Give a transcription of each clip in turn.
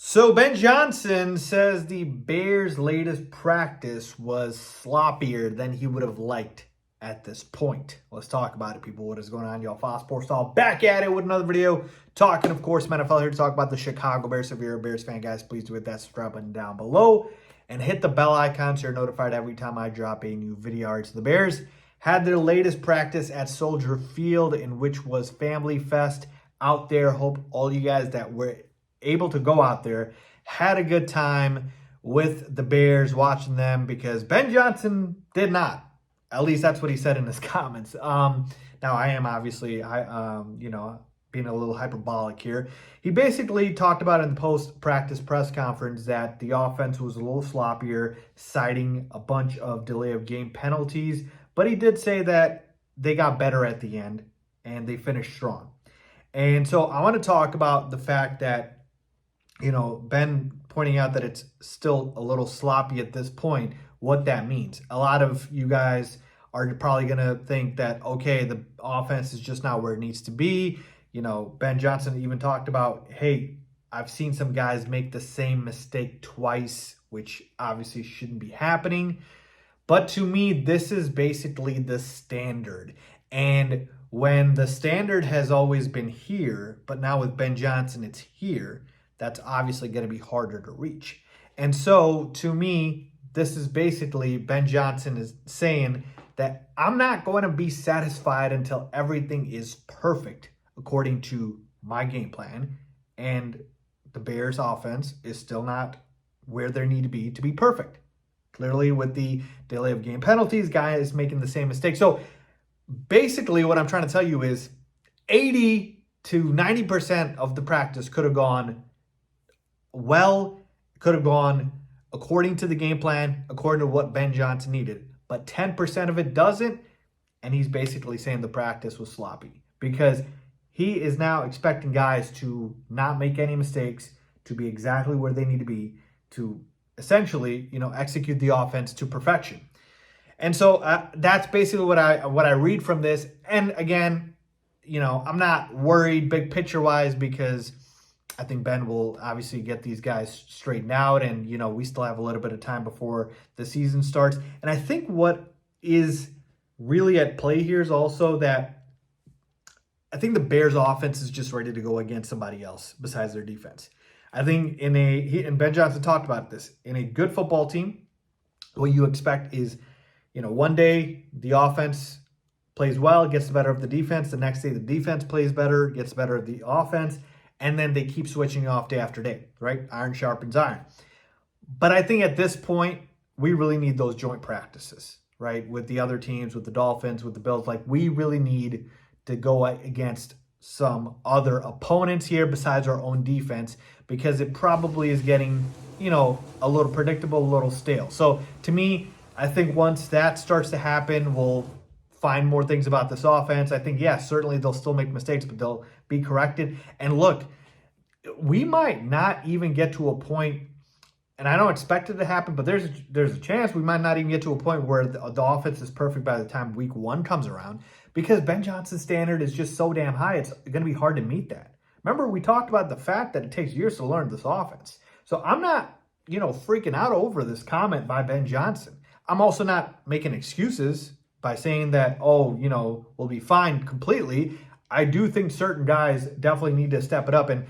So Ben Johnson says the Bears' latest practice was sloppier than he would have liked at this point. Let's talk about it, people. What is going on, y'all? Faiz Sports Talk back at it with another video. Talking, of course, NFL here to talk about the Chicago Bears. So if you're a Bears fan, guys, please do hit that subscribe button down below and hit the bell icon so you're notified every time I drop a new video. All right, so the Bears had their latest practice at Soldier Field, in which was Family Fest out there. Hope all you guys that were able to go out there had a good time with the Bears, watching them, because Ben Johnson did not. At least that's what he said in his comments. Now I am obviously, being a little hyperbolic here. He basically talked about in the post-practice press conference that the offense was a little sloppier, citing a bunch of delay of game penalties. But he did say that they got better at the end and they finished strong. And so I want to talk about the fact that, Ben pointing out that it's still a little sloppy at this point, what that means. A lot of you guys are probably going to think that, okay, the offense is just not where it needs to be. Ben Johnson even talked about, hey, I've seen some guys make the same mistake twice, which obviously shouldn't be happening. But to me, this is basically the standard. And when the standard has always been here, but now with Ben Johnson, it's here, that's obviously going to be harder to reach. And so, to me, this is basically Ben Johnson is saying that I'm not going to be satisfied until everything is perfect according to my game plan. And the Bears offense is still not where they need to be perfect. Clearly, with the delay of game penalties, guys making the same mistake. So, basically, what I'm trying to tell you is 80 to 90% of the practice could have gone well, could have gone according to the game plan, according to what Ben Johnson needed. But 10% of it doesn't, and he's basically saying the practice was sloppy because he is now expecting guys to not make any mistakes, to be exactly where they need to be, to essentially, execute the offense to perfection. And so that's basically what I read from this. And again, I'm not worried big picture wise, because I think Ben will obviously get these guys straightened out, and we still have a little bit of time before the season starts. And I think what is really at play here is also that I think the Bears offense is just ready to go against somebody else besides their defense. I think and Ben Johnson talked about this, in a good football team, what you expect is, one day the offense plays well, gets the better of the defense. The next day the defense plays better, gets the better of the offense. And then they keep switching off day after day, right? Iron sharpens iron. But I think at this point, we really need those joint practices, right? With the other teams, with the Dolphins, with the Bills. Like, we really need to go against some other opponents here besides our own defense, because it probably is getting, a little predictable, a little stale. So to me, I think once that starts to happen, we'll find more things about this offense. I think, yes, certainly they'll still make mistakes, but they'll be corrected. And look, we might not even get to a point, and I don't expect it to happen, but there's a chance we might not even get to a point where the offense is perfect by the time week 1 comes around, because Ben Johnson's standard is just so damn high, it's going to be hard to meet that. Remember, we talked about the fact that it takes years to learn this offense. So I'm not, freaking out over this comment by Ben Johnson. I'm also not making excuses by saying that, we'll be fine completely. I do think certain guys definitely need to step it up. And,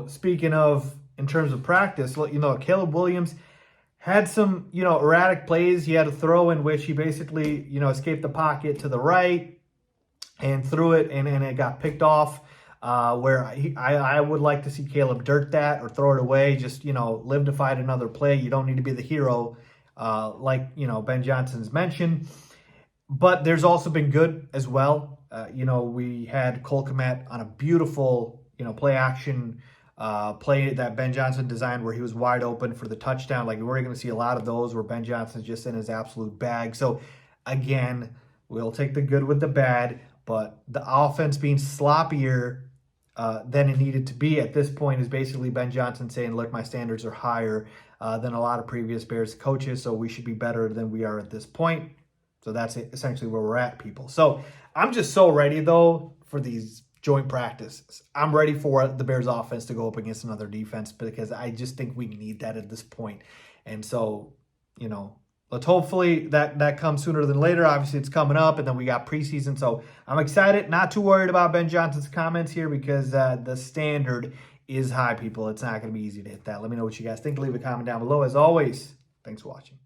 speaking of, in terms of practice, Caleb Williams had some, erratic plays. He had a throw in which he basically, escaped the pocket to the right and threw it, and it got picked off, where I would like to see Caleb dirt that or throw it away. Just, live to fight another play. You don't need to be the hero, like, Ben Johnson's mentioned. But there's also been good as well. We had Cole Kmet on a beautiful, play action play that Ben Johnson designed where he was wide open for the touchdown. Like, we're going to see a lot of those where Ben Johnson's just in his absolute bag. So, again, we'll take the good with the bad. But the offense being sloppier than it needed to be at this point is basically Ben Johnson saying, look, my standards are higher than a lot of previous Bears coaches, so we should be better than we are at this point. So that's essentially where we're at, people. So I'm just so ready, though, for these joint practices. I'm ready for the Bears offense to go up against another defense because I just think we need that at this point. And so, you know, let's hopefully that comes sooner than later. Obviously, it's coming up, and then we got preseason. So I'm excited. Not too worried about Ben Johnson's comments here because the standard is high, people. It's not going to be easy to hit that. Let me know what you guys think. Leave a comment down below. As always, thanks for watching.